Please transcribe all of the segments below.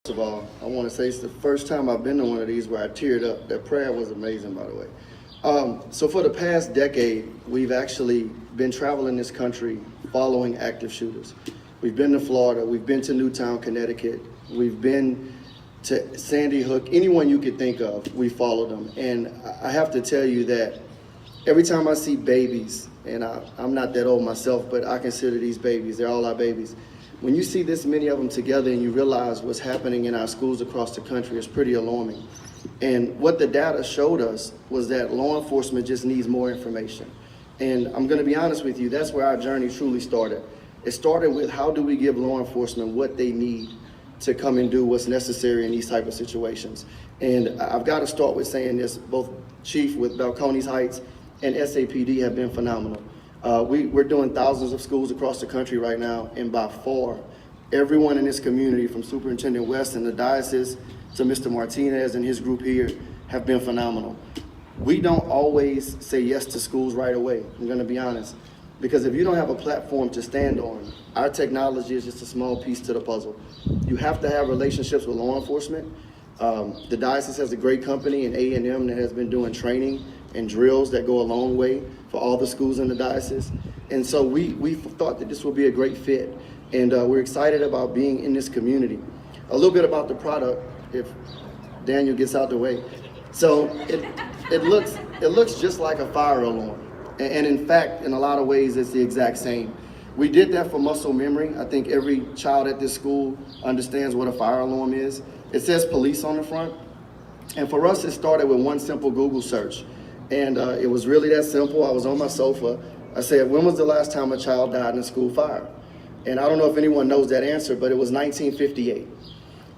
First of all, I want to say it's the first time I've been to one of these where I teared up. That prayer was amazing, by the way. So for the past decade, we've actually been traveling this country following active shooters. We've been to Florida, we've been to Newtown, Connecticut, we've been to Sandy Hook, anyone you could think of, we followed them. And I have to tell you that every time I see babies, and I'm not that old myself, but I consider these babies, they're all our babies. When you see this many of them together and you realize what's happening in our schools across the country, it's pretty alarming. And what the data showed us was that law enforcement just needs more information. And I'm gonna be honest with you, that's where our journey truly started. It started with how do we give law enforcement what they need to come and do what's necessary in these type of situations. And I've got to start with saying this, both Chief with Balcones Heights and SAPD have been phenomenal. We're doing thousands of schools across the country right now, and by far, everyone in this community, from Superintendent West and the diocese to Mr. Martinez and his group here, have been phenomenal. We don't always say yes to schools right away, I'm gonna be honest, because if you don't have a platform to stand on, our technology is just a small piece to the puzzle. You have to have relationships with law enforcement. The diocese has a great company in A&M that has been doing training and drills that go a long way for all the schools in the diocese. And so we thought that this would be a great fit. And we're excited about being in this community. A little bit about the product, if Daniel gets out the way. So it looks just like a fire alarm. And in fact, in a lot of ways, it's the exact same. We did that for muscle memory. I think every child at this school understands what a fire alarm is. It says police on the front. And for us, it started with one simple Google search. And it was really that simple. I was on my sofa. I said, when was the last time a child died in a school fire? And I don't know if anyone knows that answer, but it was 1958.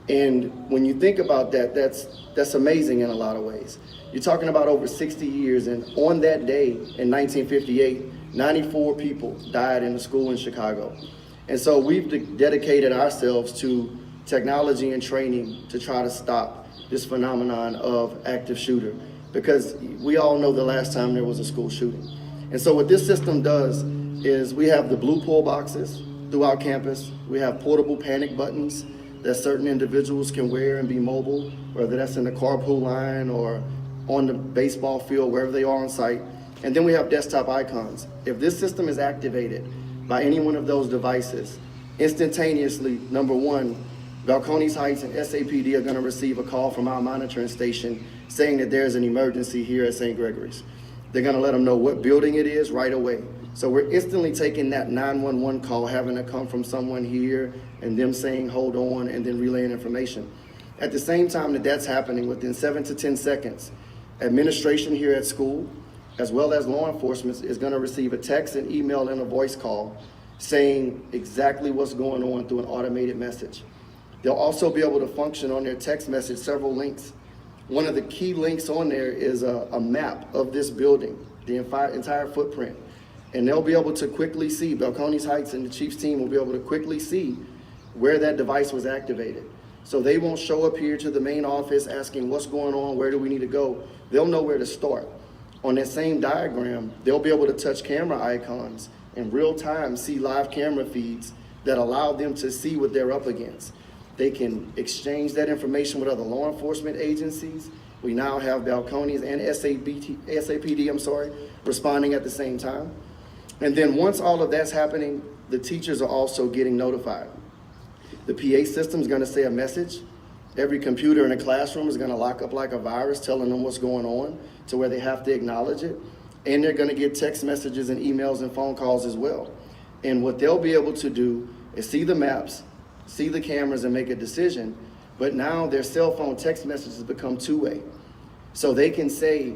And when you think about that, that's amazing in a lot of ways. You're talking about over 60 years, and on that day in 1958, 94 people died in a school in Chicago. And so we've dedicated ourselves to technology and training to try to stop this phenomenon of active shooter, because we all know the last time there was a school shooting. And so what this system does is we have the blue pull boxes throughout campus. We have portable panic buttons that certain individuals can wear and be mobile, whether that's in the carpool line or on the baseball field, wherever they are on site. And then we have desktop icons. If this system is activated by any one of those devices, instantaneously, number one, Balcones Heights and SAPD are gonna receive a call from our monitoring station saying that there's an emergency here at St. Gregory's. They're gonna let them know what building it is right away. So we're instantly taking that 911 call, having to come from someone here, and them saying, hold on, and then relaying information. At the same time that that's happening, within 7 to 10 seconds, administration here at school, as well as law enforcement, is gonna receive a text, an email, and a voice call saying exactly what's going on through an automated message. They'll also be able to function on their text message several links. One of the key links on there is a map of this building, the entire footprint. And they'll be able to quickly see, Balcones Heights and the Chiefs team will be able to quickly see where that device was activated. So they won't show up here to the main office asking what's going on, where do we need to go? They'll know where to start. On that same diagram, they'll be able to touch camera icons in real time, see live camera feeds that allow them to see what they're up against. They can exchange that information with other law enforcement agencies. We now have Balcones and SAPD, responding at the same time. And then once all of that's happening, the teachers are also getting notified. The PA system is gonna say a message. Every computer in a classroom is gonna lock up like a virus, telling them what's going on to where they have to acknowledge it. And they're gonna get text messages and emails and phone calls as well. And what they'll be able to do is see the maps, see the cameras, and make a decision. But now their cell phone text messages become two-way. So they can say,